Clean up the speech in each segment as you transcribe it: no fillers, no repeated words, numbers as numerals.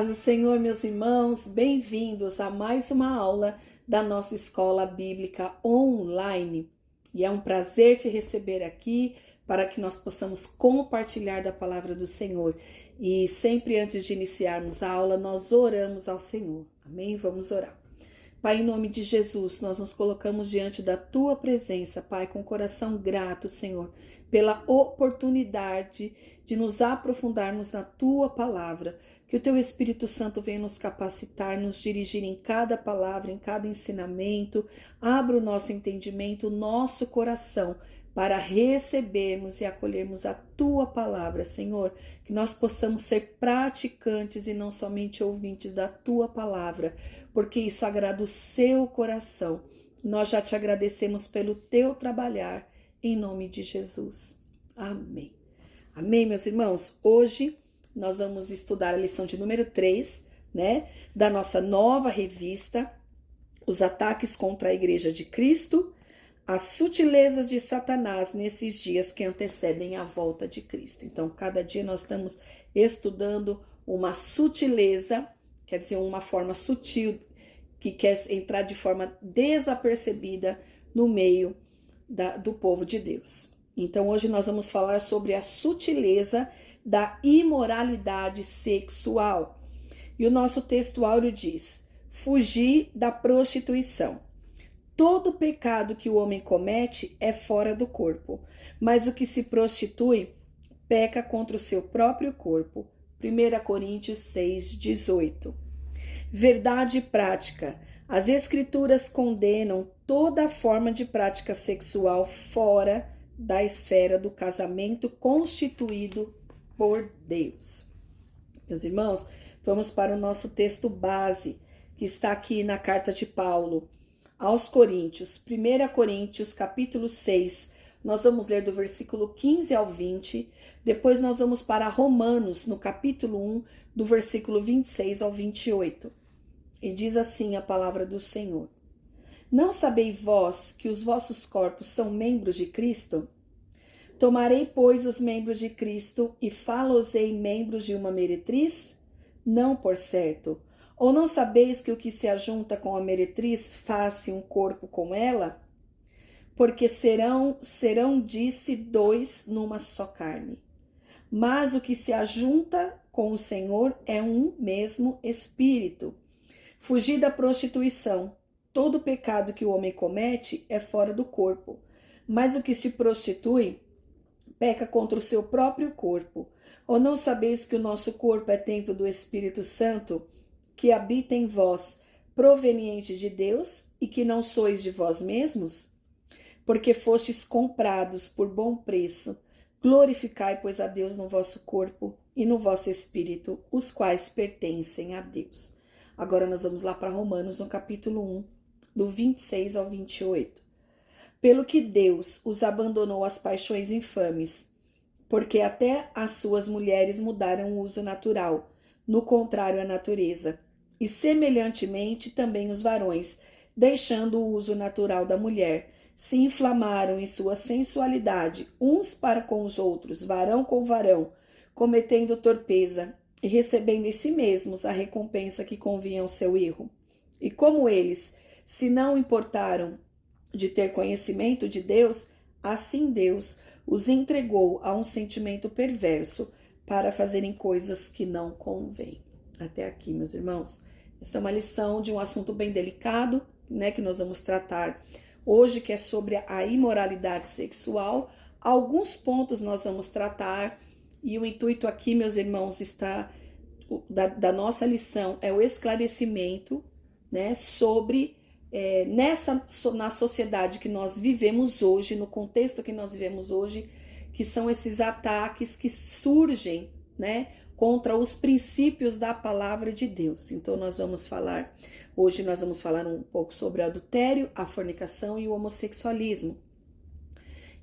paz do Senhor, meus irmãos, bem-vindos a mais uma aula da nossa escola bíblica online. E é um prazer te receber aqui para que nós possamos compartilhar da palavra do Senhor. E sempre antes de iniciarmos a aula, nós oramos ao Senhor. Amém? Vamos orar. Pai, em nome de Jesus, nós nos colocamos diante da Tua presença, Pai, com coração grato, Senhor, pela oportunidade de nos aprofundarmos na Tua palavra. Que o Teu Espírito Santo venha nos capacitar, nos dirigir em cada palavra, em cada ensinamento. Abra o nosso entendimento, o nosso coração, para recebermos e acolhermos a Tua palavra, Senhor. Que nós possamos ser praticantes e não somente ouvintes da Tua palavra, porque isso agrada o Seu coração. Nós já te agradecemos pelo Teu trabalhar, em nome de Jesus. Amém. Amém, meus irmãos? Hoje nós vamos estudar a lição de número 3, da nossa nova revista, Os Ataques contra a Igreja de Cristo, as sutilezas de Satanás nesses dias que antecedem a volta de Cristo. Então, cada dia nós estamos estudando uma sutileza, quer dizer, uma forma sutil, que quer entrar de forma desapercebida no meio do povo de Deus. Então, hoje nós vamos falar sobre a sutileza da imoralidade sexual. E o nosso texto áureo diz: fugir da prostituição. Todo pecado que o homem comete é fora do corpo, mas o que se prostitui peca contra o seu próprio corpo. 1 Coríntios 6:18. Verdade prática. As Escrituras condenam toda forma de prática sexual fora da esfera do casamento constituído por Deus. Meus irmãos, vamos para o nosso texto base, que está aqui na carta de Paulo aos Coríntios, 1 Coríntios, capítulo 6, nós vamos ler do versículo 15 ao 20, depois nós vamos para Romanos, no capítulo 1, do versículo 26 ao 28. E diz assim a palavra do Senhor: Não sabeis vós que os vossos corpos são membros de Cristo? Tomarei, pois, os membros de Cristo e fá-los-ei membros de uma meretriz? Não, por certo. Ou não sabeis que o que se ajunta com a meretriz faz-se um corpo com ela? Porque serão, disse, dois numa só carne. Mas o que se ajunta com o Senhor é um mesmo espírito. Fugir da prostituição. Todo pecado que o homem comete é fora do corpo, mas o que se prostitui peca contra o seu próprio corpo. Ou não sabeis que o nosso corpo é templo do Espírito Santo, que habita em vós, proveniente de Deus, e que não sois de vós mesmos? Porque fostes comprados por bom preço. Glorificai, pois, a Deus no vosso corpo e no vosso espírito, os quais pertencem a Deus. Agora nós vamos lá para Romanos, no capítulo 1, do 26 ao 28. Pelo que Deus os abandonou às paixões infames, porque até as suas mulheres mudaram o uso natural, no contrário à natureza, e semelhantemente também os varões, deixando o uso natural da mulher, se inflamaram em sua sensualidade, uns para com os outros, varão com varão, cometendo torpeza, e recebendo em si mesmos a recompensa que convinha ao seu erro. E como eles se não importaram de ter conhecimento de Deus, assim Deus os entregou a um sentimento perverso para fazerem coisas que não convêm. Até aqui, meus irmãos. Esta é uma lição de um assunto bem delicado, que nós vamos tratar hoje, que é sobre a imoralidade sexual. Alguns pontos nós vamos tratar, e o intuito aqui, meus irmãos, da nossa lição é o esclarecimento, sobre na sociedade que nós vivemos hoje, no contexto que nós vivemos hoje, que são esses ataques que surgem, contra os princípios da palavra de Deus. Então hoje nós vamos falar um pouco sobre o adultério, a fornicação e o homossexualismo.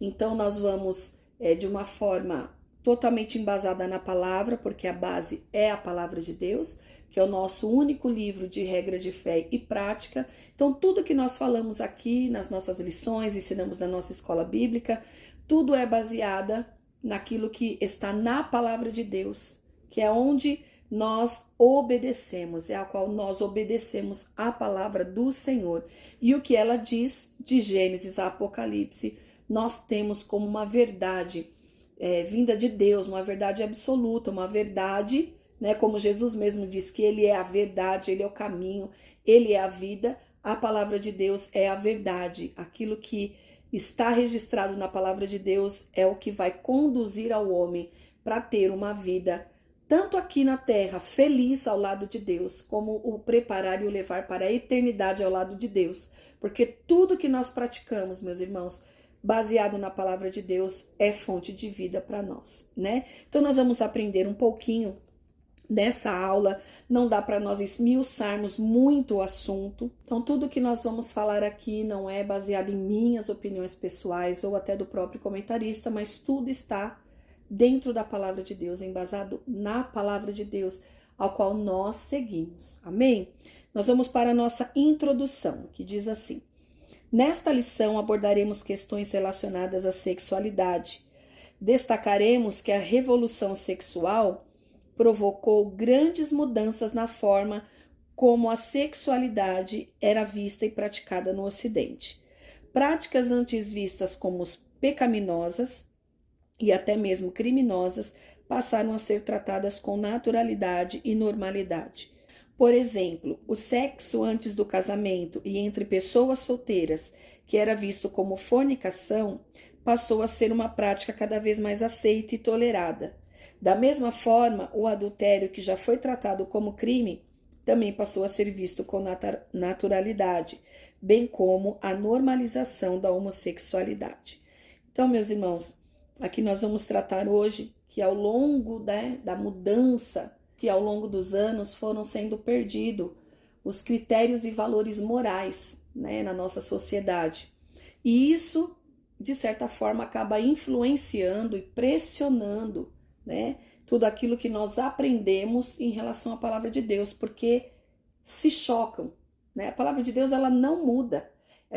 Então nós vamos de uma forma totalmente embasada na palavra, porque a base é a palavra de Deus, que é o nosso único livro de regra de fé e prática. Então tudo que nós falamos aqui nas nossas lições, ensinamos na nossa escola bíblica, tudo é baseada naquilo que está na palavra de Deus, que é onde nós obedecemos, é a qual nós obedecemos a palavra do Senhor. E o que ela diz, de Gênesis a Apocalipse, nós temos como uma verdade vinda de Deus, uma verdade absoluta, uma verdade, né, como Jesus mesmo diz que ele é a verdade, ele é o caminho, ele é a vida. A palavra de Deus é a verdade. Aquilo que está registrado na palavra de Deus é o que vai conduzir ao homem para ter uma vida, tanto aqui na terra, feliz ao lado de Deus, como o preparar e o levar para a eternidade ao lado de Deus. Porque tudo que nós praticamos, meus irmãos, baseado na palavra de Deus, é fonte de vida para nós, né? Então nós vamos aprender um pouquinho nessa aula. Não dá para nós esmiuçarmos muito o assunto. Então tudo que nós vamos falar aqui não é baseado em minhas opiniões pessoais ou até do próprio comentarista, mas tudo está dentro da palavra de Deus, embasado na palavra de Deus, ao qual nós seguimos. Amém? Nós vamos para a nossa introdução, que diz assim: nesta lição abordaremos questões relacionadas à sexualidade. Destacaremos que a revolução sexual provocou grandes mudanças na forma como a sexualidade era vista e praticada no Ocidente. Práticas antes vistas como pecaminosas e até mesmo criminosas passaram a ser tratadas com naturalidade e normalidade. Por exemplo, o sexo antes do casamento e entre pessoas solteiras, que era visto como fornicação, passou a ser uma prática cada vez mais aceita e tolerada. Da mesma forma, o adultério, que já foi tratado como crime, também passou a ser visto com naturalidade, bem como a normalização da homossexualidade. Então, meus irmãos, aqui nós vamos tratar hoje que ao longo da mudança, que ao longo dos anos foram sendo perdidos os critérios e valores morais, né, na nossa sociedade. E isso, de certa forma, acaba influenciando e pressionando, né, tudo aquilo que nós aprendemos em relação à palavra de Deus, porque se chocam, né? A palavra de Deus, ela não muda.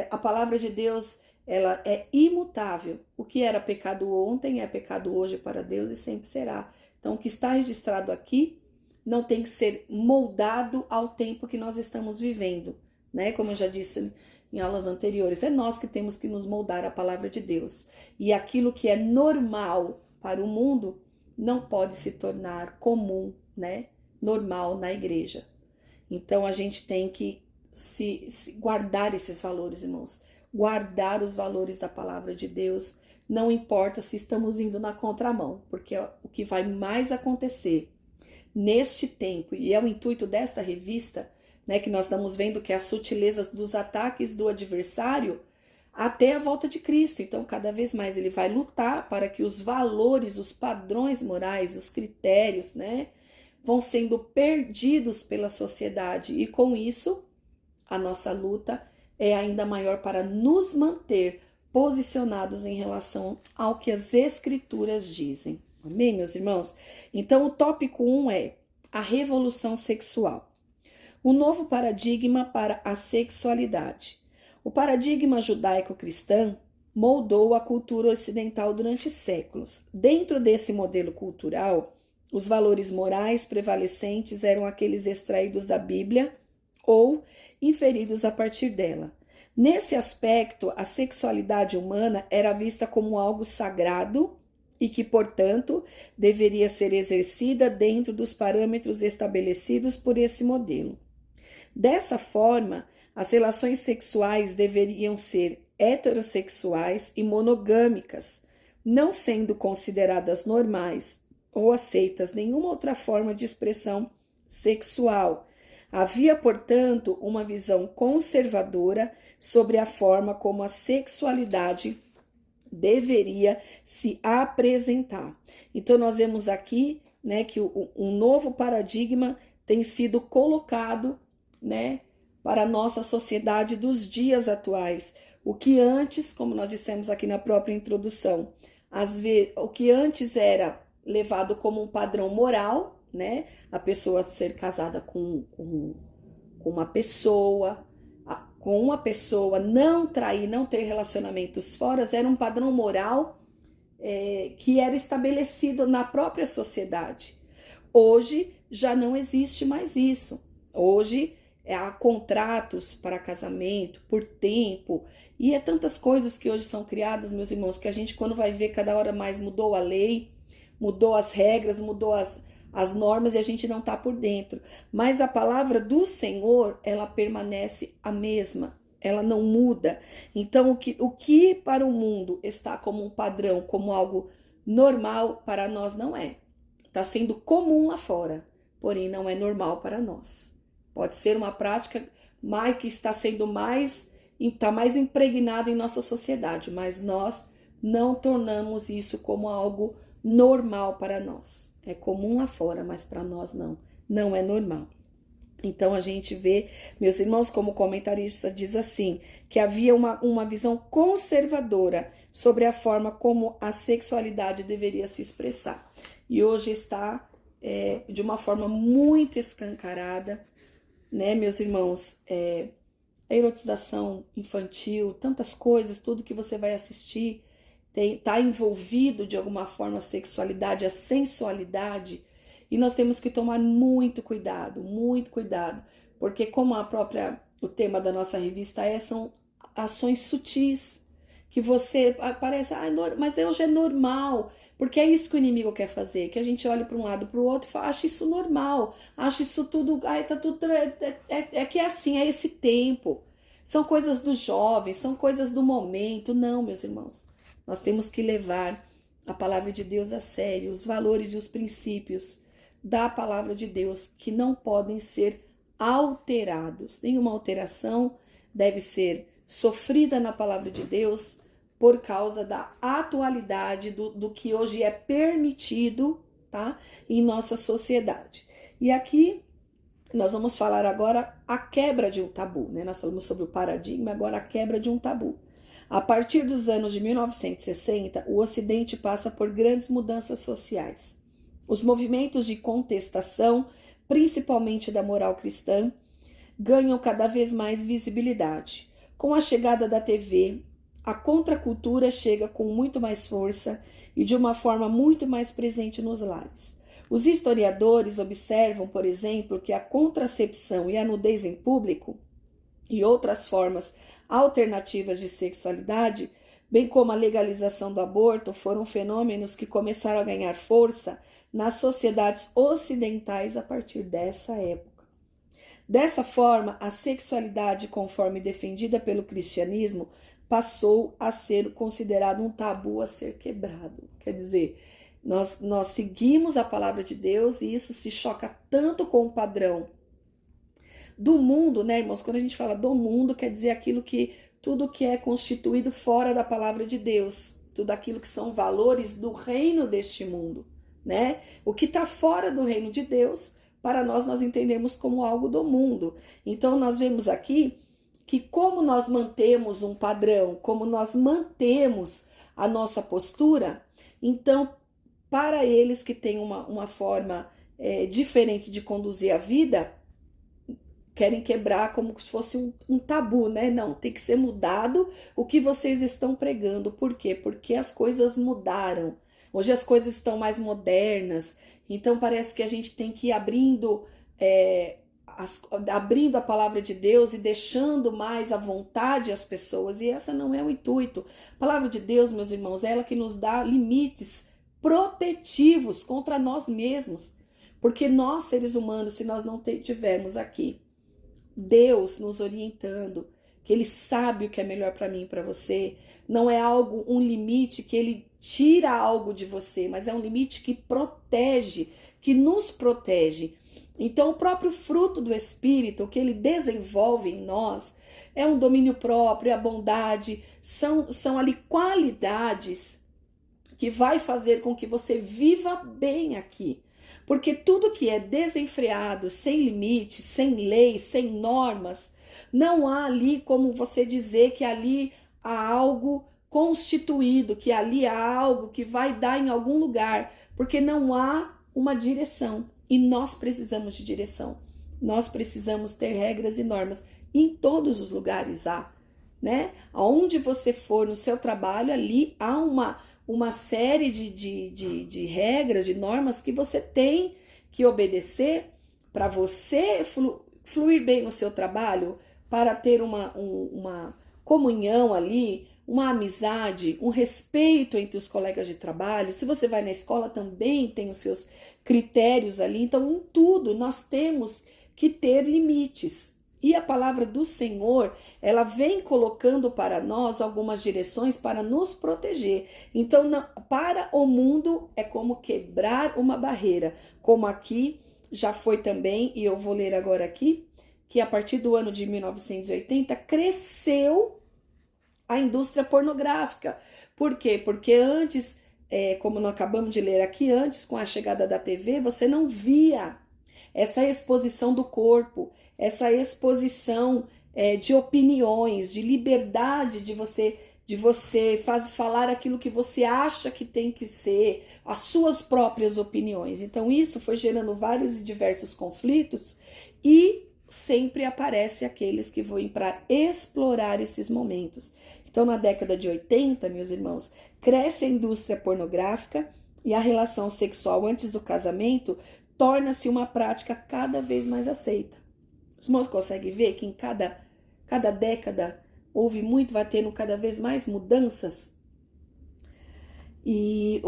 A palavra de Deus, ela é imutável. O que era pecado ontem é pecado hoje para Deus e sempre será. Então, o que está registrado aqui não tem que ser moldado ao tempo que nós estamos vivendo, né? Como eu já disse em aulas anteriores, é nós que temos que nos moldar à palavra de Deus. E aquilo que é normal para o mundo não pode se tornar comum, né? Normal na igreja. Então, a gente tem que se guardar esses valores, irmãos. Guardar os valores da palavra de Deus, não importa se estamos indo na contramão, porque o que vai mais acontecer neste tempo, e é o intuito desta revista, né, que nós estamos vendo que é as sutilezas dos ataques do adversário até a volta de Cristo. Então, cada vez mais ele vai lutar para que os valores, os padrões morais, os critérios, né, vão sendo perdidos pela sociedade. E com isso, a nossa luta é ainda maior para nos manter posicionados em relação ao que as Escrituras dizem. Amém, meus irmãos? Então, o tópico 1 é a revolução sexual. O novo paradigma para a sexualidade. O paradigma judaico-cristão moldou a cultura ocidental durante séculos. Dentro desse modelo cultural, os valores morais prevalecentes eram aqueles extraídos da Bíblia ou inferidos a partir dela. Nesse aspecto, a sexualidade humana era vista como algo sagrado e que, portanto, deveria ser exercida dentro dos parâmetros estabelecidos por esse modelo. Dessa forma, as relações sexuais deveriam ser heterossexuais e monogâmicas, não sendo consideradas normais ou aceitas nenhuma outra forma de expressão sexual. Havia, portanto, uma visão conservadora sobre a forma como a sexualidade deveria se apresentar. Então, nós vemos aqui, né, que um novo paradigma tem sido colocado, né, para a nossa sociedade dos dias atuais. O que antes, como nós dissemos aqui na própria introdução, o que antes era levado como um padrão moral, né, a pessoa ser casada com uma pessoa, não trair, não ter relacionamentos fora, era um padrão moral que era estabelecido na própria sociedade. Hoje já não existe mais isso. Hoje há contratos para casamento, por tempo, e é tantas coisas que hoje são criadas, meus irmãos, que a gente, quando vai ver, cada hora mais mudou a lei, mudou as regras, mudou as normas, e a gente não está por dentro. Mas a palavra do Senhor, ela permanece a mesma, ela não muda. Então, o que para o mundo está como um padrão, como algo normal, para nós não é. Está sendo comum lá fora, porém não é normal para nós. Pode ser uma prática que está sendo mais impregnada em nossa sociedade, mas nós não tornamos isso como algo normal para nós. É comum lá fora, mas para nós não é normal. Então a gente vê, meus irmãos, como o comentarista diz assim, que havia uma visão conservadora sobre a forma como a sexualidade deveria se expressar. E hoje está de uma forma muito escancarada, né, meus irmãos? A erotização infantil, tantas coisas, tudo que você vai assistir está envolvido de alguma forma a sexualidade, a sensualidade. E nós temos que tomar muito cuidado, porque como o tema da nossa revista são ações sutis, que você parece, mas hoje é normal, porque é isso que o inimigo quer fazer, que a gente olhe para um lado para o outro e fala, acha isso normal, acha isso tudo, tá tudo, que é assim, é esse tempo, são coisas dos jovens, são coisas do momento. Não, meus irmãos, nós temos que levar a palavra de Deus a sério, os valores e os princípios da palavra de Deus, que não podem ser alterados. Nenhuma alteração deve ser sofrida na palavra de Deus por causa da atualidade do que hoje é permitido, tá, em nossa sociedade. E aqui nós vamos falar agora a quebra de um tabu, né? Nós falamos sobre o paradigma, agora a quebra de um tabu. A partir dos anos de 1960, o Ocidente passa por grandes mudanças sociais. Os movimentos de contestação, principalmente da moral cristã, ganham cada vez mais visibilidade. Com a chegada da TV, a contracultura chega com muito mais força e de uma forma muito mais presente nos lares. Os historiadores observam, por exemplo, que a contracepção e a nudez em público e outras formas alternativas de sexualidade, bem como a legalização do aborto, foram fenômenos que começaram a ganhar força nas sociedades ocidentais a partir dessa época. Dessa forma, a sexualidade, conforme defendida pelo cristianismo, passou a ser considerado um tabu a ser quebrado. Quer dizer, nós seguimos a palavra de Deus e isso se choca tanto com o padrão do mundo, né, irmãos? Quando a gente fala do mundo, quer dizer tudo que é constituído fora da palavra de Deus, tudo aquilo que são valores do reino deste mundo, né? O que está fora do reino de Deus, para nós entendemos como algo do mundo. Então nós vemos aqui que como nós mantemos um padrão, como nós mantemos a nossa postura, então para eles que têm uma forma diferente de conduzir a vida, querem quebrar como se fosse um tabu, né? Não, tem que ser mudado o que vocês estão pregando. Por quê? Porque as coisas mudaram. Hoje as coisas estão mais modernas, então parece que a gente tem que ir abrindo a palavra de Deus e deixando mais à vontade as pessoas, e essa não é o intuito. A palavra de Deus, meus irmãos, é ela que nos dá limites protetivos contra nós mesmos, porque nós, seres humanos, se nós não tivermos aqui Deus nos orientando, que Ele sabe o que é melhor para mim e para você, não é um limite que Ele tira algo de você, mas é um limite que protege, que nos protege. Então o próprio fruto do Espírito, o que Ele desenvolve em nós, é um domínio próprio, a bondade, são ali qualidades que vai fazer com que você viva bem aqui. Porque tudo que é desenfreado, sem limite, sem lei, sem normas, não há ali como você dizer que ali há algo constituído, que ali há algo que vai dar em algum lugar, porque não há uma direção. E nós precisamos de direção. Nós precisamos ter regras e normas. Em todos os lugares há, né? Aonde você for no seu trabalho, ali há uma série de regras, de normas que você tem que obedecer para você fluir bem no seu trabalho, para ter uma comunhão ali, uma amizade, um respeito entre os colegas de trabalho. Se você vai na escola, também tem os seus critérios ali. Então, em tudo, nós temos que ter limites. E a palavra do Senhor, ela vem colocando para nós algumas direções para nos proteger. Então, para o mundo, é como quebrar uma barreira. Como aqui já foi também, e eu vou ler agora aqui, que a partir do ano de 1980, cresceu a indústria pornográfica. Por quê? Porque antes, como nós acabamos de ler aqui, antes com a chegada da TV, você não via essa exposição do corpo, essa exposição de opiniões, de liberdade de você falar aquilo que você acha que tem que ser, as suas próprias opiniões. Então isso foi gerando vários e diversos conflitos e sempre aparece aqueles que vão para explorar esses momentos. Então, na década de 80, meus irmãos, cresce a indústria pornográfica e a relação sexual antes do casamento torna-se uma prática cada vez mais aceita. Os irmãos conseguem ver que em cada década vai tendo cada vez mais mudanças? E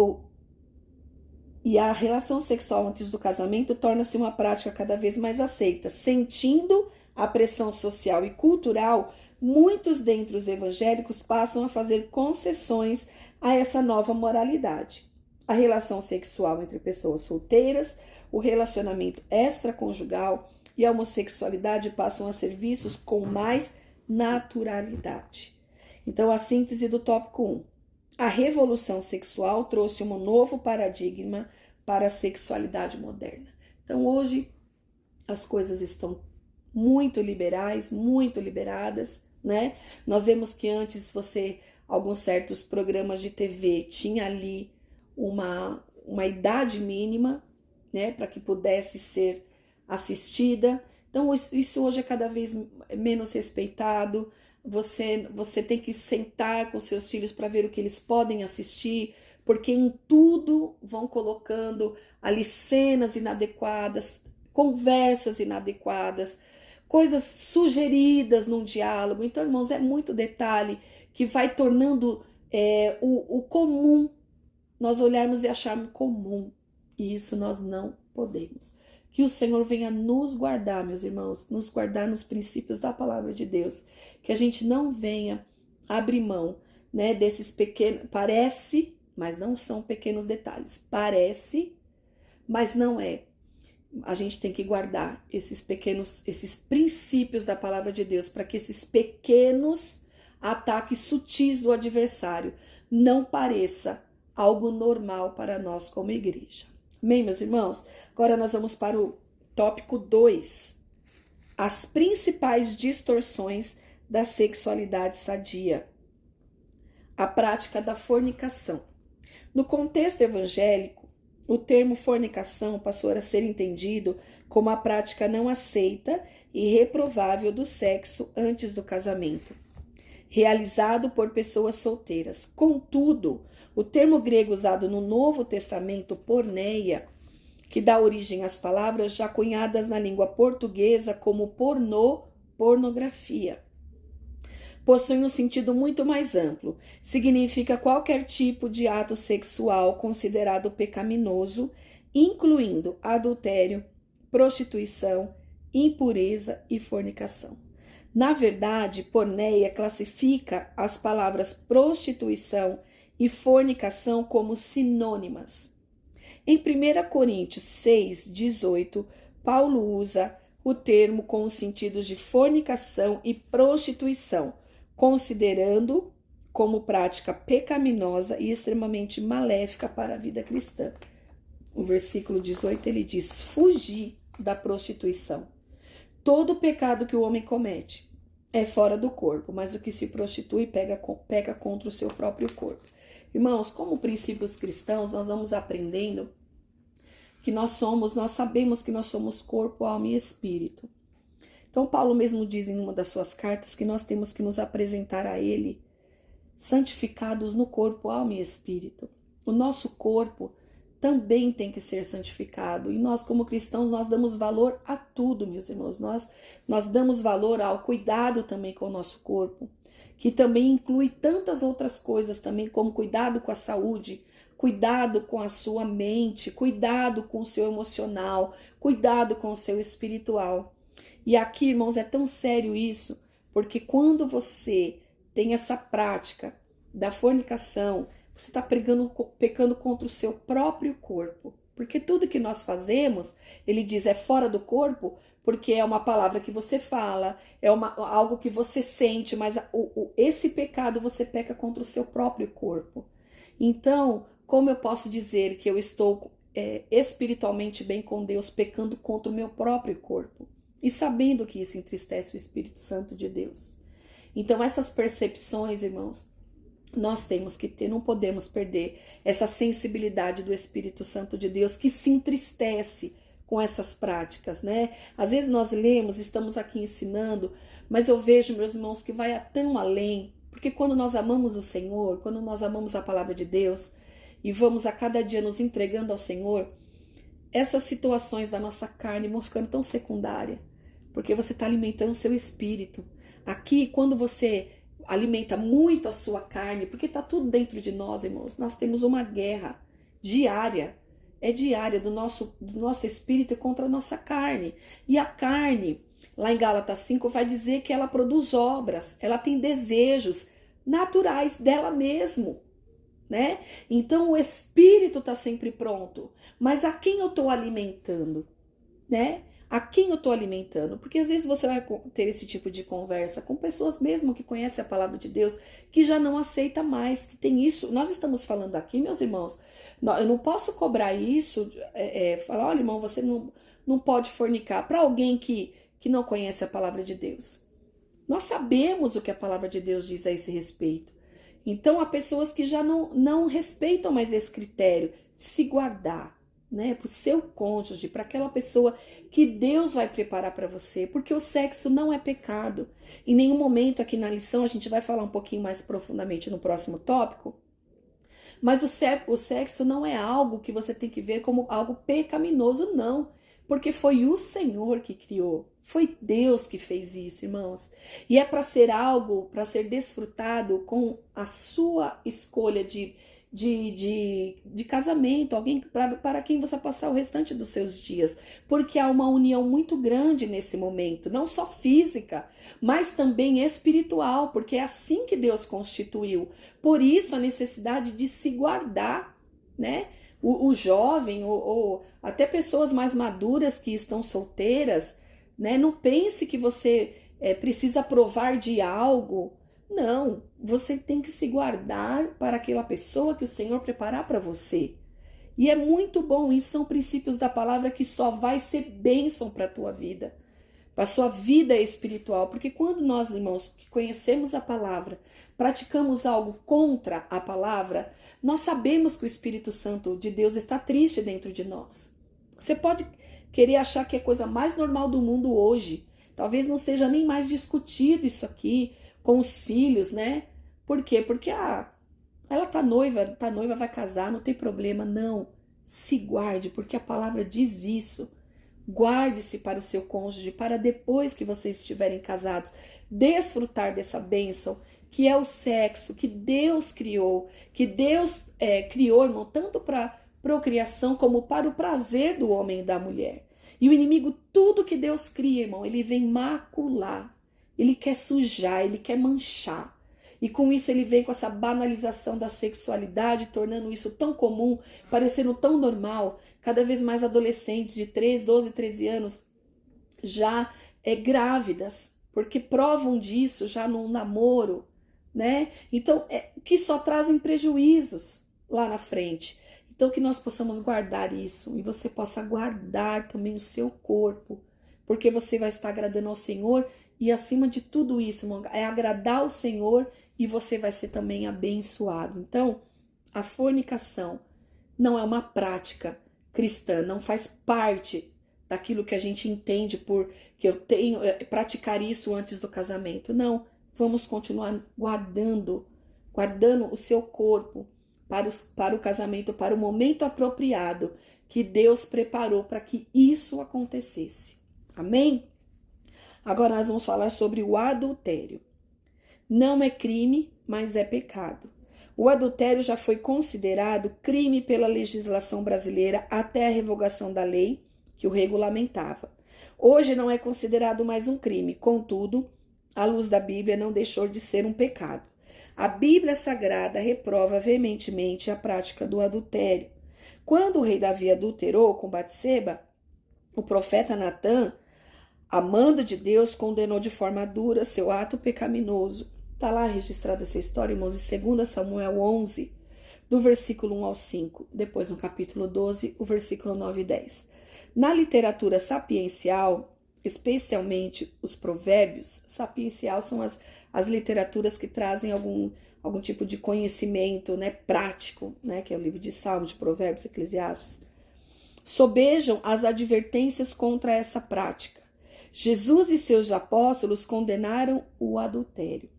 a relação sexual antes do casamento torna-se uma prática cada vez mais aceita. Sentindo a pressão social e cultural, muitos dentre os evangélicos passam a fazer concessões a essa nova moralidade. A relação sexual entre pessoas solteiras, o relacionamento extraconjugal e a homossexualidade passam a ser vistos com mais naturalidade. Então, a síntese do tópico 1. A revolução sexual trouxe um novo paradigma para a sexualidade moderna. Então, hoje, as coisas estão muito liberais, muito liberadas, né? Nós vemos que antes alguns certos programas de TV tinha ali uma idade mínima, né, para que pudesse ser assistida. Então, isso hoje é cada vez menos respeitado. Você tem que sentar com seus filhos para ver o que eles podem assistir, porque em tudo vão colocando ali cenas inadequadas, conversas inadequadas, coisas sugeridas num diálogo. Então, irmãos, é muito detalhe que vai tornando o comum, nós olharmos e acharmos comum. E isso nós não podemos. Que o Senhor venha nos guardar, meus irmãos, nos guardar nos princípios da palavra de Deus. Que a gente não venha abrir mão, né, desses pequenos, parece, mas não são pequenos detalhes. Parece, mas não é. A gente tem que guardar esses princípios da palavra de Deus para que esses pequenos ataques sutis do adversário não pareça algo normal para nós como igreja. Amém, meus irmãos? Agora nós vamos para o tópico 2. As principais distorções da sexualidade sadia. A prática da fornicação. No contexto evangélico, o termo fornicação passou a ser entendido como a prática não aceita e reprovável do sexo antes do casamento, realizado por pessoas solteiras. Contudo, o termo grego usado no Novo Testamento, porneia, que dá origem às palavras já cunhadas na língua portuguesa como pornografia, possui um sentido muito mais amplo. Significa qualquer tipo de ato sexual considerado pecaminoso, incluindo adultério, prostituição, impureza e fornicação. Na verdade, porneia classifica as palavras prostituição e fornicação como sinônimas. Em 1 Coríntios 6, 18, Paulo usa o termo com os sentidos de fornicação e prostituição, considerando como prática pecaminosa e extremamente maléfica para a vida cristã. O versículo 18 ele diz: fugir da prostituição. Todo pecado que o homem comete é fora do corpo, mas o que se prostitui peca contra o seu próprio corpo. Irmãos, como princípios cristãos, nós vamos aprendendo que nós sabemos que nós somos corpo, alma e espírito. Então, Paulo mesmo diz em uma das suas cartas que nós temos que nos apresentar a Ele santificados no corpo, alma e espírito. O nosso corpo também tem que ser santificado. E nós, como cristãos, nós damos valor a tudo, meus irmãos. Nós damos valor ao cuidado também com o nosso corpo, que também inclui tantas outras coisas também, como cuidado com a saúde, cuidado com a sua mente, cuidado com o seu emocional, cuidado com o seu espiritual. E aqui, irmãos, é tão sério isso, porque quando você tem essa prática da fornicação, você está pecando contra o seu próprio corpo. Porque tudo que nós fazemos, ele diz, é fora do corpo, porque é uma palavra que você fala, é algo que você sente, mas esse pecado você peca contra o seu próprio corpo. Então, como eu posso dizer que eu estou espiritualmente bem com Deus, pecando contra o meu próprio corpo? E sabendo que isso entristece o Espírito Santo de Deus. Então, essas percepções, irmãos, nós temos que ter, não podemos perder essa sensibilidade do Espírito Santo de Deus que se entristece com essas práticas, né? Às vezes nós lemos, estamos aqui ensinando, mas eu vejo, meus irmãos, que vai tão além, porque quando nós amamos o Senhor, quando nós amamos a palavra de Deus e vamos a cada dia nos entregando ao Senhor, essas situações da nossa carne vão ficando tão secundárias, porque você está alimentando o seu espírito. Aqui, quando você alimenta muito a sua carne, porque está tudo dentro de nós, irmãos, nós temos uma guerra diária, diária do nosso espírito contra a nossa carne. E a carne, lá em Gálatas 5, vai dizer que ela produz obras, ela tem desejos naturais dela mesmo, né? Então o espírito está sempre pronto, mas a quem eu estou alimentando, né? A quem eu estou alimentando? Porque às vezes você vai ter esse tipo de conversa com pessoas mesmo que conhecem a palavra de Deus, que já não aceita mais, que tem isso. Nós estamos falando aqui, meus irmãos, eu não posso cobrar isso, falar, olha, irmão, você não pode fornicar para alguém que não conhece a palavra de Deus. Nós sabemos o que a palavra de Deus diz a esse respeito. Então, há pessoas que já não respeitam mais esse critério de se guardar, né, para o seu cônjuge, para aquela pessoa que Deus vai preparar para você, porque o sexo não é pecado. Em nenhum momento aqui na lição, a gente vai falar um pouquinho mais profundamente no próximo tópico, mas o sexo não é algo que você tem que ver como algo pecaminoso, não, porque foi o Senhor que criou. Foi Deus que fez isso, irmãos. E é para ser algo, para ser desfrutado com a sua escolha de casamento, alguém para quem você passar o restante dos seus dias. Porque há uma união muito grande nesse momento, não só física, mas também espiritual, porque é assim que Deus constituiu. Por isso a necessidade de se guardar, né? O jovem, ou até pessoas mais maduras que estão solteiras, né? Não pense que você precisa provar de algo. Não, você tem que se guardar para aquela pessoa que o Senhor preparar para você. E é muito bom, isso são princípios da palavra que só vai ser bênção para a tua vida, para a sua vida espiritual. Porque quando nós, irmãos, que conhecemos a palavra, praticamos algo contra a palavra, nós sabemos que o Espírito Santo de Deus está triste dentro de nós. Você pode querer achar que é a coisa mais normal do mundo hoje. Talvez não seja nem mais discutido isso aqui com os filhos, né? Por quê? Porque ela tá noiva, vai casar, não tem problema. Não, se guarde, porque a palavra diz isso. Guarde-se para o seu cônjuge, para depois que vocês estiverem casados, desfrutar dessa bênção, que é o sexo, que Deus criou, criou, irmão, tanto para procriação como para o prazer do homem e da mulher. E o inimigo, tudo que Deus cria, irmão, ele vem macular, ele quer sujar, ele quer manchar. E com isso ele vem com essa banalização da sexualidade, tornando isso tão comum, parecendo tão normal. Cada vez mais adolescentes de 12, 13 anos já grávidas, porque provam disso já num namoro, né? Então, que só trazem prejuízos lá na frente. Então, que nós possamos guardar isso e você possa guardar também o seu corpo, porque você vai estar agradando ao Senhor e, acima de tudo isso, irmão, é agradar o Senhor e você vai ser também abençoado. Então, a fornicação não é uma prática cristã, não faz parte daquilo que a gente entende por que eu tenho praticar isso antes do casamento. Não, vamos continuar guardando o seu corpo, para o casamento, para o momento apropriado que Deus preparou para que isso acontecesse. Amém? Agora nós vamos falar sobre o adultério. Não é crime, mas é pecado. O adultério já foi considerado crime pela legislação brasileira até a revogação da lei que o regulamentava. Hoje não é considerado mais um crime, contudo, à luz da Bíblia, não deixou de ser um pecado. A Bíblia Sagrada reprova veementemente a prática do adultério. Quando o rei Davi adulterou com Batseba, o profeta Natã, amando de Deus, condenou de forma dura seu ato pecaminoso. Está lá registrada essa história, irmãos, em 2 Samuel 11, do versículo 1 ao 5. Depois, no capítulo 12, o versículo 9 e 10. Na literatura sapiencial, especialmente os provérbios, sapiencial são as literaturas que trazem algum tipo de conhecimento, né, prático, né, que é o livro de Salmos, de Provérbios, Eclesiastes, sobejam as advertências contra essa prática. Jesus e seus apóstolos condenaram o adultério.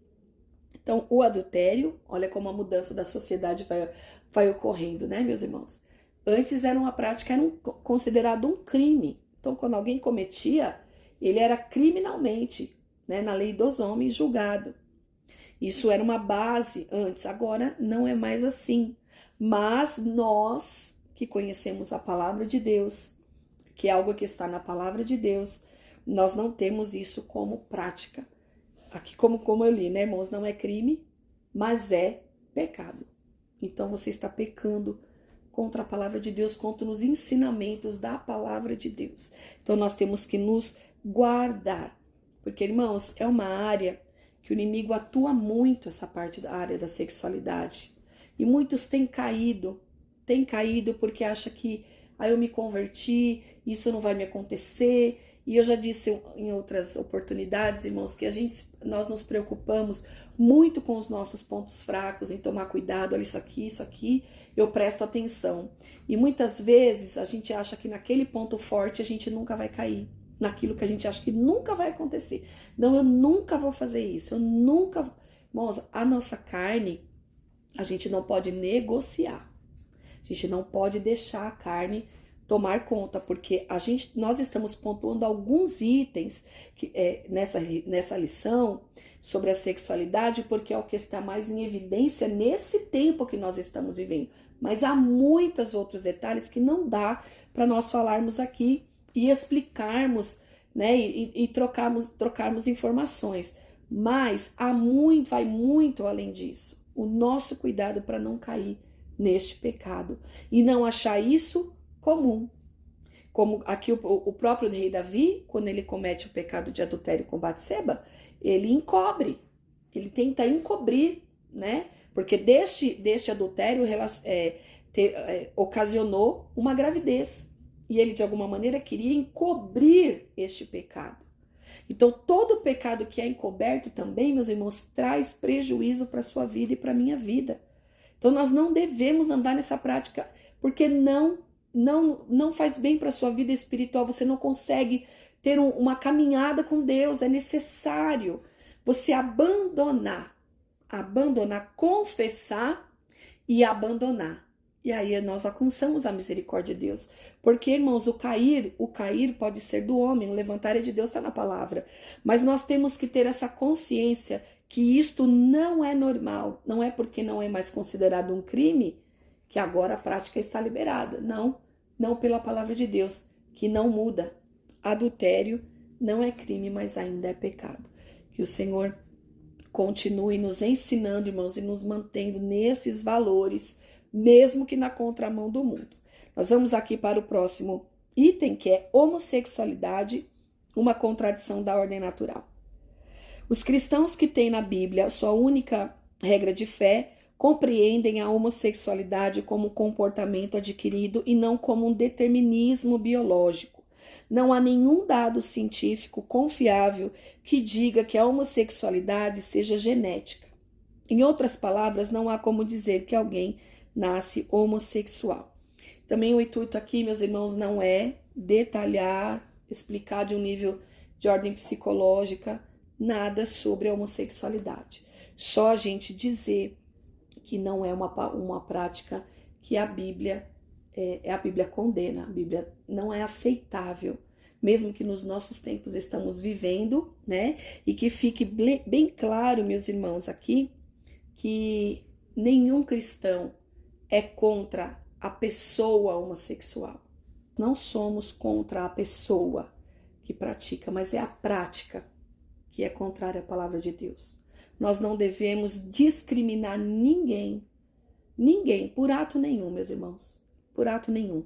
Então, o adultério, olha como a mudança da sociedade vai ocorrendo, né, meus irmãos? Antes era uma prática, era considerado um crime. Então, quando alguém cometia, ele era criminalmente, né, na lei dos homens, julgado. Isso era uma base antes, agora não é mais assim. Mas nós que conhecemos a palavra de Deus, que é algo que está na palavra de Deus, nós não temos isso como prática. Aqui, como eu li, né, irmãos, não é crime, mas é pecado. Então, você está pecando contra a palavra de Deus, contra os ensinamentos da palavra de Deus. Então, nós temos que nos guardar. Porque, irmãos, é uma área que o inimigo atua muito, essa parte da área da sexualidade. E muitos têm caído porque acham que eu me converti, isso não vai me acontecer. E eu já disse em outras oportunidades, irmãos, que nós nos preocupamos muito com os nossos pontos fracos, em tomar cuidado, olha isso aqui, eu presto atenção. E muitas vezes a gente acha que naquele ponto forte a gente nunca vai cair, naquilo que a gente acha que nunca vai acontecer. Não, eu nunca vou fazer isso, Irmãos, a nossa carne, a gente não pode negociar, a gente não pode deixar a carne tomar conta, porque nós estamos pontuando alguns itens nessa lição sobre a sexualidade, porque é o que está mais em evidência nesse tempo que nós estamos vivendo. Mas há muitos outros detalhes que não dá para nós falarmos aqui e explicarmos, né, e trocarmos informações. Mas vai muito além disso. O nosso cuidado para não cair neste pecado e não achar isso comum. Como aqui o próprio rei Davi, quando ele comete o pecado de adultério com Batseba, ele encobre, ele tenta encobrir, né? Porque deste adultério ocasionou uma gravidez. E ele, de alguma maneira, queria encobrir este pecado. Então, todo pecado que é encoberto também, meus irmãos, traz prejuízo para a sua vida e para a minha vida. Então, nós não devemos andar nessa prática, porque não faz bem para a sua vida espiritual, você não consegue ter uma caminhada com Deus, é necessário você abandonar, confessar e abandonar. E aí nós alcançamos a misericórdia de Deus. Porque, irmãos, o cair pode ser do homem, o levantar é de Deus, está na palavra. Mas nós temos que ter essa consciência que isto não é normal, não é porque não é mais considerado um crime que agora a prática está liberada. Não pela palavra de Deus, que não muda. Adultério não é crime, mas ainda é pecado. Que o Senhor continue nos ensinando, irmãos, e nos mantendo nesses valores, mesmo que na contramão do mundo. Nós vamos aqui para o próximo item, que é homossexualidade, uma contradição da ordem natural. Os cristãos que têm na Bíblia sua única regra de fé compreendem a homossexualidade como um comportamento adquirido e não como um determinismo biológico. Não há nenhum dado científico confiável que diga que a homossexualidade seja genética. Em outras palavras, não há como dizer que alguém nasce homossexual. Também o intuito aqui, meus irmãos, não é detalhar, explicar de um nível de ordem psicológica nada sobre a homossexualidade. Só a gente dizer que não é uma prática que a Bíblia condena. A Bíblia não é aceitável, mesmo que nos nossos tempos estamos vivendo, né? E que fique bem claro, meus irmãos, aqui, que nenhum cristão é contra a pessoa homossexual. Não somos contra a pessoa que pratica, mas é a prática que é contrária à palavra de Deus. Nós não devemos discriminar ninguém, por ato nenhum, meus irmãos, por ato nenhum.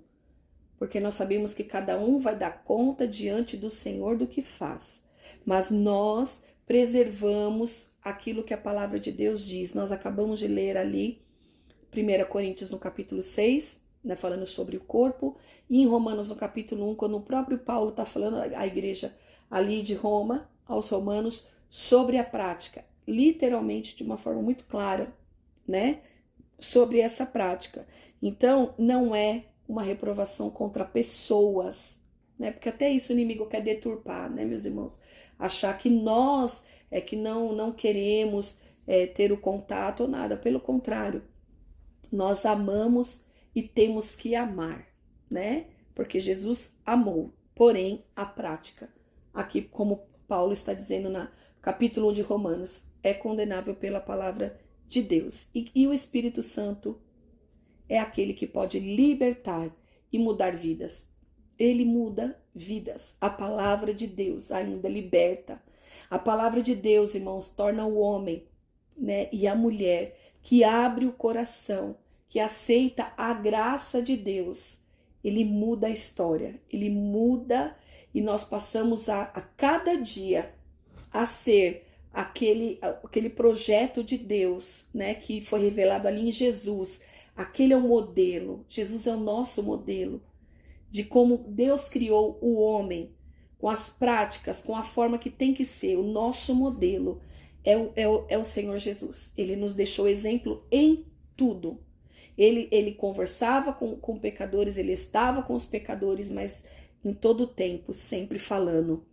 Porque nós sabemos que cada um vai dar conta diante do Senhor do que faz. Mas nós preservamos aquilo que a palavra de Deus diz. Nós acabamos de ler ali 1 Coríntios no capítulo 6, né, falando sobre o corpo, e em Romanos no capítulo 1, quando o próprio Paulo está falando à igreja ali de Roma, aos romanos, sobre a prática, literalmente de uma forma muito clara, né, sobre essa prática. Então, não é uma reprovação contra pessoas, né, porque até isso o inimigo quer deturpar, né, meus irmãos, achar que nós é que não queremos ter o contato ou nada, pelo contrário, nós amamos e temos que amar, né? Porque Jesus amou, porém a prática, aqui como Paulo está dizendo no capítulo 1 de Romanos, é condenável pela palavra de Deus. E o Espírito Santo é aquele que pode libertar e mudar vidas. Ele muda vidas. A palavra de Deus ainda liberta. A palavra de Deus, irmãos, torna o homem, né, e a mulher que abre o coração, que aceita a graça de Deus, ele muda a história, ele muda e nós passamos a cada dia a ser aquele projeto de Deus, né, que foi revelado ali em Jesus. Aquele é o modelo, Jesus é o nosso modelo de como Deus criou o homem, com as práticas, com a forma que tem que ser. O nosso modelo é o Senhor Jesus. Ele nos deixou exemplo em tudo. Ele conversava com pecadores, ele estava com os pecadores, mas em todo o tempo, sempre falando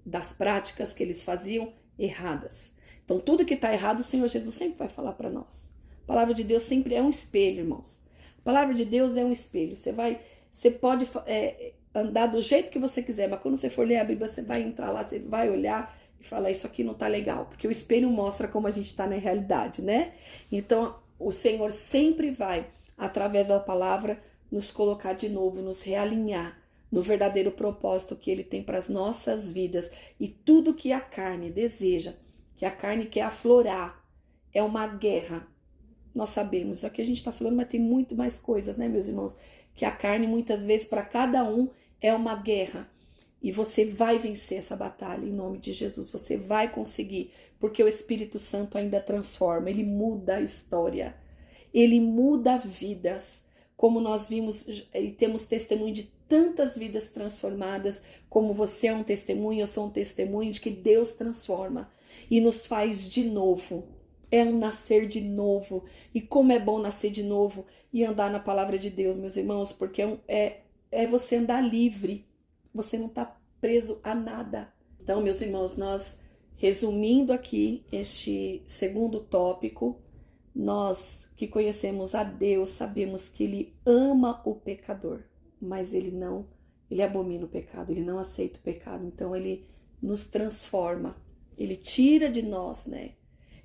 das práticas que eles faziam erradas. Então, tudo que está errado, o Senhor Jesus sempre vai falar para nós. A palavra de Deus sempre é um espelho, irmãos. A palavra de Deus é um espelho. Você pode andar do jeito que você quiser, mas quando você for ler a Bíblia, você vai entrar lá, você vai olhar e falar, isso aqui não tá legal, porque o espelho mostra como a gente está na realidade, né? Então, o Senhor sempre vai, através da palavra, nos colocar de novo, nos realinhar no verdadeiro propósito que Ele tem para as nossas vidas. E tudo que a carne deseja, que a carne quer aflorar, é uma guerra. Nós sabemos, aqui a gente está falando, mas tem muito mais coisas, né, meus irmãos? Que a carne, muitas vezes, para cada um, é uma guerra. E você vai vencer essa batalha em nome de Jesus. Você vai conseguir, porque o Espírito Santo ainda transforma. Ele muda a história. Ele muda vidas. Como nós vimos e temos testemunho de tantas vidas transformadas, como você é um testemunho, eu sou um testemunho de que Deus transforma e nos faz de novo. É um nascer de novo. E como é bom nascer de novo e andar na palavra de Deus, meus irmãos, porque é você andar livre. Você não está preso a nada. Então, meus irmãos, nós, resumindo aqui este segundo tópico, nós que conhecemos a Deus, sabemos que Ele ama o pecador, mas Ele abomina o pecado, Ele não aceita o pecado. Então, Ele nos transforma, Ele tira de nós, né?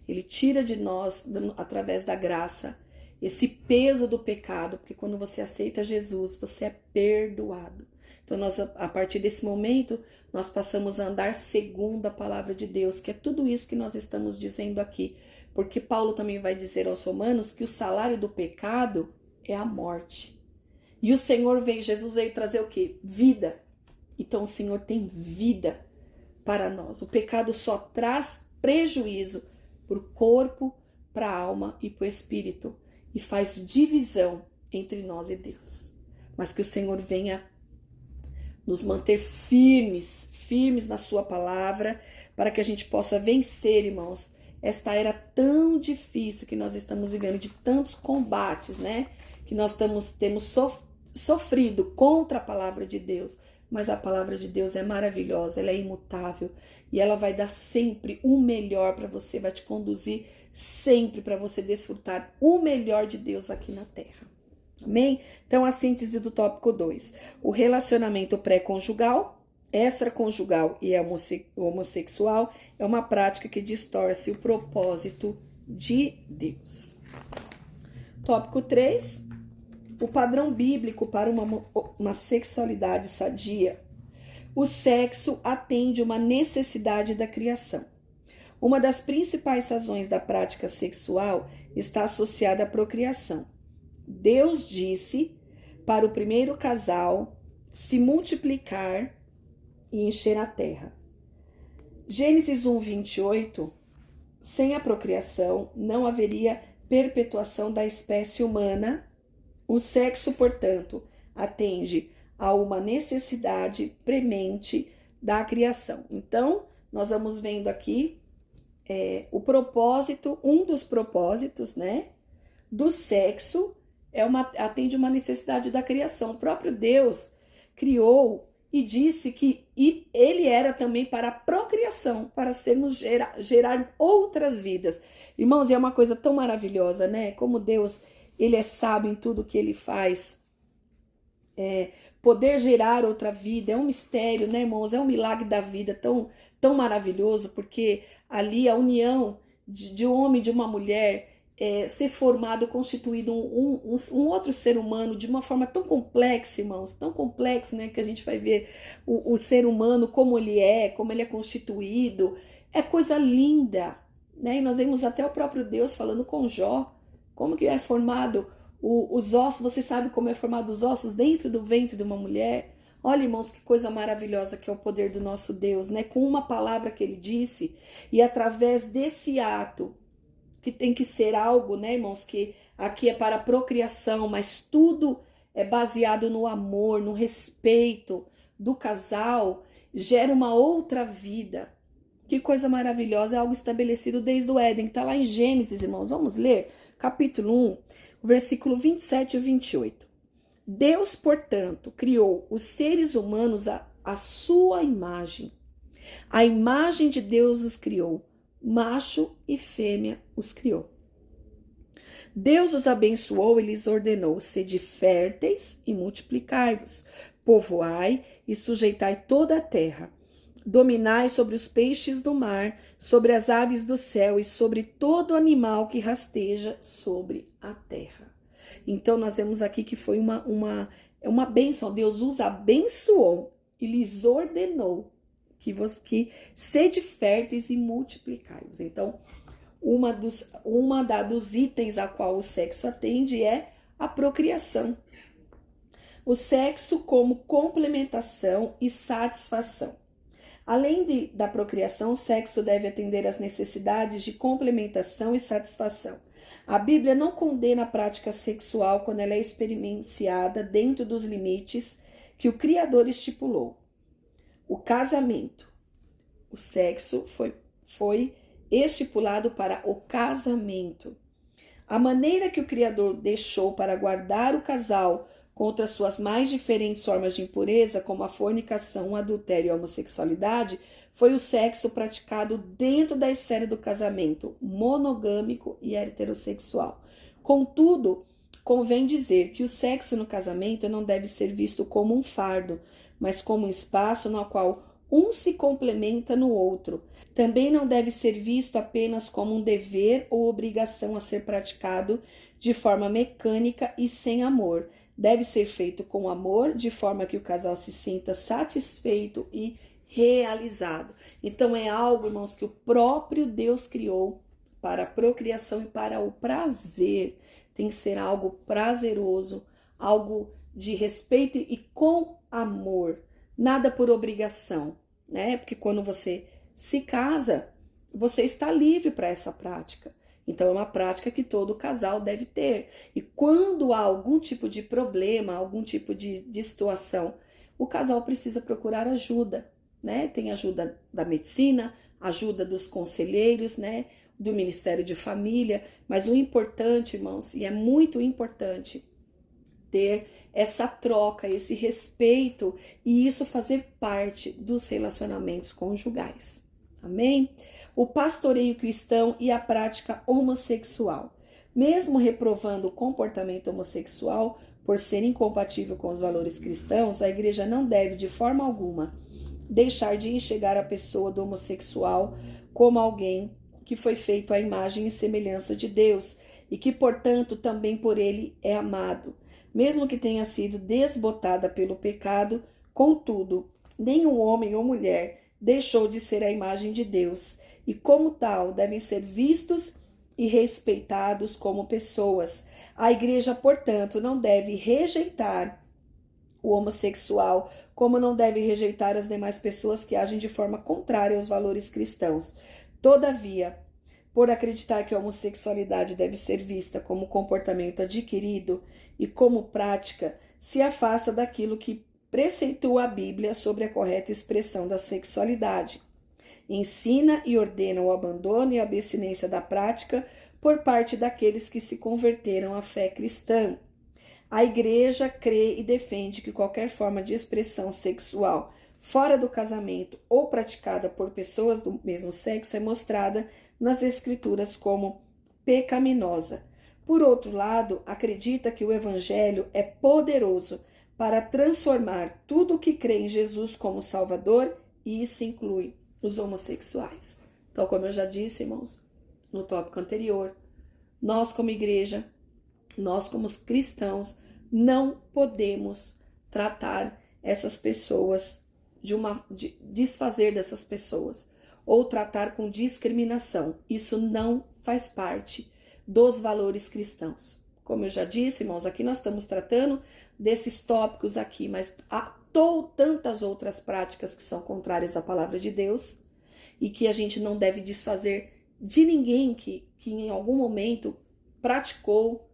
Ele tira de nós, através da graça, esse peso do pecado, porque quando você aceita Jesus, você é perdoado. Então, nós, a partir desse momento, nós passamos a andar segundo a palavra de Deus, que é tudo isso que nós estamos dizendo aqui. Porque Paulo também vai dizer aos romanos que o salário do pecado é a morte. E o Senhor Jesus veio trazer o quê? Vida. Então, o Senhor tem vida para nós. O pecado só traz prejuízo para o corpo, para a alma e para o espírito. E faz divisão entre nós e Deus. Mas que o Senhor venha nos manter firmes na sua palavra, para que a gente possa vencer, irmãos, esta era tão difícil que nós estamos vivendo, de tantos combates, né? Que nós temos sofrido contra a palavra de Deus. Mas a palavra de Deus é maravilhosa, ela é imutável. E ela vai dar sempre o melhor para você, vai te conduzir sempre para você desfrutar o melhor de Deus aqui na terra. Amém? Então, a síntese do tópico 2. O relacionamento pré-conjugal, extraconjugal e homossexual é uma prática que distorce o propósito de Deus. Tópico 3. O padrão bíblico para uma sexualidade sadia. O sexo atende uma necessidade da criação. Uma das principais razões da prática sexual está associada à procriação. Deus disse para o primeiro casal se multiplicar e encher a terra. Gênesis 1:28, sem a procriação não haveria perpetuação da espécie humana. O sexo, portanto, atende a uma necessidade premente da criação. Então, nós vamos vendo aqui o propósito, um dos propósitos, né, do sexo atende uma necessidade da criação. O próprio Deus criou e disse que ele era também para a procriação, para sermos gerar outras vidas. Irmãos, é uma coisa tão maravilhosa, né? Como Deus, ele é sábio em tudo que ele faz. Poder gerar outra vida é um mistério, né, irmãos? É um milagre da vida tão maravilhoso, porque ali a união de um homem e de uma mulher, ser formado, constituído um outro ser humano de uma forma tão complexa, irmãos, tão complexo, né, que a gente vai ver o ser humano, como ele é constituído, é coisa linda, né, e nós vemos até o próprio Deus falando com Jó, como que é formado os ossos, você sabe como é formado os ossos dentro do ventre de uma mulher? Olha, irmãos, que coisa maravilhosa que é o poder do nosso Deus, né, com uma palavra que ele disse, e através desse ato, que tem que ser algo, né, irmãos, que aqui é para procriação, mas tudo é baseado no amor, no respeito do casal, gera uma outra vida. Que coisa maravilhosa, é algo estabelecido desde o Éden, que está lá em Gênesis, irmãos. Vamos ler? Capítulo 1, versículo 27 e 28. Deus, portanto, criou os seres humanos à sua imagem. A imagem de Deus os criou. Macho e fêmea os criou. Deus os abençoou e lhes ordenou: sede férteis e multiplicai-vos, povoai e sujeitai toda a terra, dominai sobre os peixes do mar, sobre as aves do céu e sobre todo animal que rasteja sobre a terra. Então nós vemos aqui que foi uma bênção. Deus os abençoou e lhes ordenou que sede férteis e multiplicai-vos. Então, dos itens a qual o sexo atende é a procriação. O sexo como complementação e satisfação. Além da procriação, o sexo deve atender às necessidades de complementação e satisfação. A Bíblia não condena a prática sexual quando ela é experienciada dentro dos limites que o Criador estipulou. O casamento, o sexo foi estipulado para o casamento. A maneira que o Criador deixou para guardar o casal contra suas mais diferentes formas de impureza, como a fornicação, o adultério e a homossexualidade, foi o sexo praticado dentro da esfera do casamento, monogâmico e heterossexual. Contudo, convém dizer que o sexo no casamento não deve ser visto como um fardo, mas como um espaço no qual um se complementa no outro. Também não deve ser visto apenas como um dever ou obrigação a ser praticado de forma mecânica e sem amor. Deve ser feito com amor, de forma que o casal se sinta satisfeito e realizado. Então é algo, irmãos, que o próprio Deus criou para a procriação e para o prazer. Tem que ser algo prazeroso, algo de respeito e com amor, nada por obrigação, né? Porque quando você se casa, você está livre para essa prática. Então é uma prática que todo casal deve ter. E quando há algum tipo de problema, algum tipo de situação, o casal precisa procurar ajuda, né? Tem ajuda da medicina, ajuda dos conselheiros, né? Do Ministério de Família, mas o importante, irmãos, e é muito importante, ter essa troca, esse respeito e isso fazer parte dos relacionamentos conjugais. Amém? o pastoreio cristão e a prática homossexual. Mesmo reprovando o comportamento homossexual por ser incompatível com os valores cristãos, a igreja não deve, de forma alguma, deixar de enxergar a pessoa do homossexual como alguém que foi feito à imagem e semelhança de Deus e que, portanto, também por ele é amado. Mesmo que tenha sido desbotada pelo pecado, contudo, nenhum homem ou mulher deixou de ser a imagem de Deus e, como tal, devem ser vistos e respeitados como pessoas. A igreja, portanto, não deve rejeitar o homossexual, como não deve rejeitar as demais pessoas que agem de forma contrária aos valores cristãos. Todavia, por acreditar que a homossexualidade deve ser vista como comportamento adquirido e como prática, se afasta daquilo que preceitua a Bíblia sobre a correta expressão da sexualidade. Ensina e ordena o abandono e a abstinência da prática por parte daqueles que se converteram à fé cristã. A igreja crê e defende que qualquer forma de expressão sexual fora do casamento ou praticada por pessoas do mesmo sexo é mostrada nas Escrituras como pecaminosa. Por outro lado, acredita que o Evangelho é poderoso para transformar tudo o que crê em Jesus como Salvador, e isso inclui os homossexuais. Então, como eu já disse, irmãos, no tópico anterior, nós como igreja, nós como cristãos, não podemos tratar essas pessoas de desfazer dessas pessoas ou tratar com discriminação. Isso não faz parte dos valores cristãos. Como eu já disse, irmãos, aqui nós estamos tratando desses tópicos aqui, mas há tantas outras práticas que são contrárias à palavra de Deus e que a gente não deve desfazer de ninguém que em algum momento praticou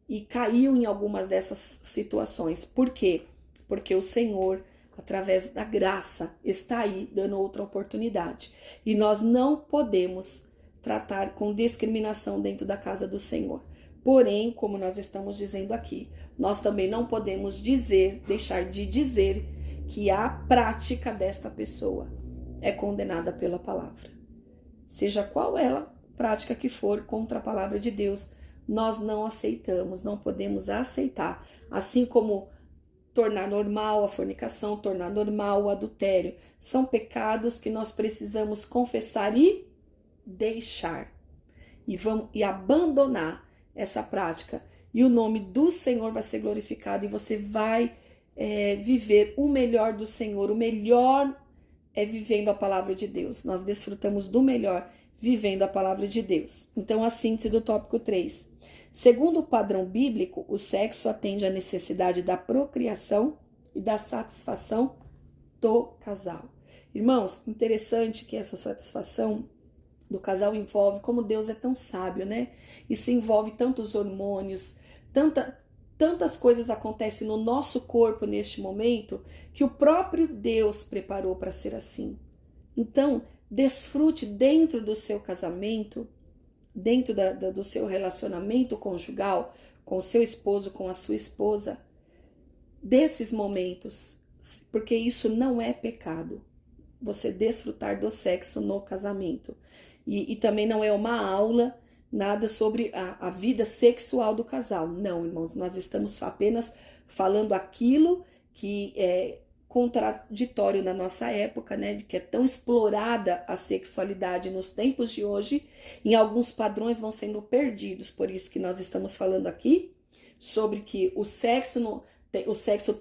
e caiu em algumas dessas situações. Por quê? Porque o Senhor, através da graça, está aí dando outra oportunidade. E nós não podemos tratar com discriminação dentro da casa do Senhor. Porém, como nós estamos dizendo aqui, nós também não podemos deixar de dizer que a prática desta pessoa é condenada pela palavra. Seja qual ela prática que for contra a palavra de Deus, nós não aceitamos, não podemos aceitar. Assim como tornar normal a fornicação, tornar normal o adultério. São pecados que nós precisamos confessar e deixar. E abandonar essa prática. E o nome do Senhor vai ser glorificado e você vai viver o melhor do Senhor. O melhor é vivendo a palavra de Deus. Nós desfrutamos do melhor vivendo a palavra de Deus. Então, a síntese do tópico 3. Segundo o padrão bíblico, o sexo atende à necessidade da procriação e da satisfação do casal. Irmãos, interessante que essa satisfação do casal envolve, como Deus é tão sábio, né? E se envolve tantos hormônios, tantas coisas acontecem no nosso corpo neste momento que o próprio Deus preparou para ser assim. Então, desfrute dentro do seu casamento, dentro do seu relacionamento conjugal, com o seu esposo, com a sua esposa, desses momentos, porque isso não é pecado, você desfrutar do sexo no casamento. E também não é uma aula, nada sobre a vida sexual do casal. Não, irmãos, nós estamos apenas falando aquilo que é contraditório na nossa época, né, de que é tão explorada a sexualidade nos tempos de hoje, em alguns padrões vão sendo perdidos, por isso que nós estamos falando aqui, sobre que o sexo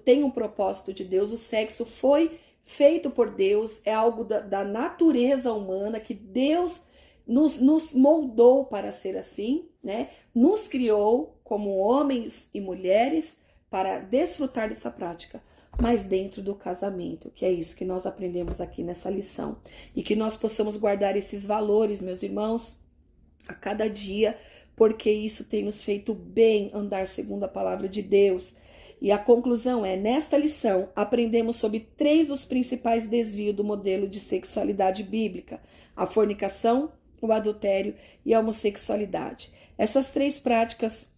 tem um propósito de Deus, o sexo foi feito por Deus, é algo da natureza humana, que Deus nos moldou para ser assim, né, nos criou como homens e mulheres para desfrutar dessa prática, mas dentro do casamento, que é isso que nós aprendemos aqui nessa lição. E que nós possamos guardar esses valores, meus irmãos, a cada dia, porque isso tem nos feito bem andar segundo a palavra de Deus. E a conclusão é, nesta lição, aprendemos sobre 3 dos principais desvios do modelo de sexualidade bíblica: a fornicação, o adultério e a homossexualidade. Essas 3 práticas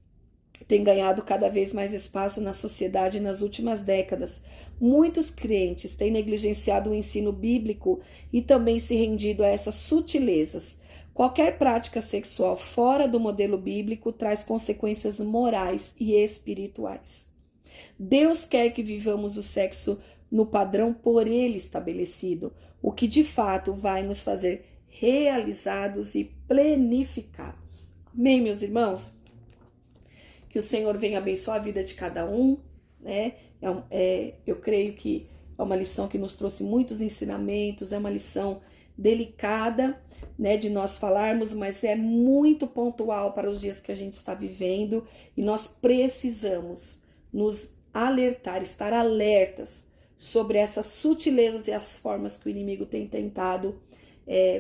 tem ganhado cada vez mais espaço na sociedade nas últimas décadas. Muitos crentes têm negligenciado o ensino bíblico e também se rendido a essas sutilezas. Qualquer prática sexual fora do modelo bíblico traz consequências morais e espirituais. Deus quer que vivamos o sexo no padrão por Ele estabelecido, o que de fato vai nos fazer realizados e plenificados. Amém, meus irmãos? Que o Senhor venha abençoar a vida de cada um, né? Eu creio que é uma lição que nos trouxe muitos ensinamentos, é uma lição delicada, né, de nós falarmos, mas é muito pontual para os dias que a gente está vivendo e nós precisamos nos alertar, estar alertas sobre essas sutilezas e as formas que o inimigo tem tentado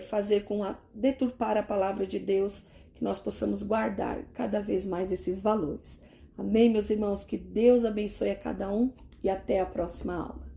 fazer deturpar a palavra de Deus, que nós possamos guardar cada vez mais esses valores. Amém, meus irmãos? Que Deus abençoe a cada um e até a próxima aula.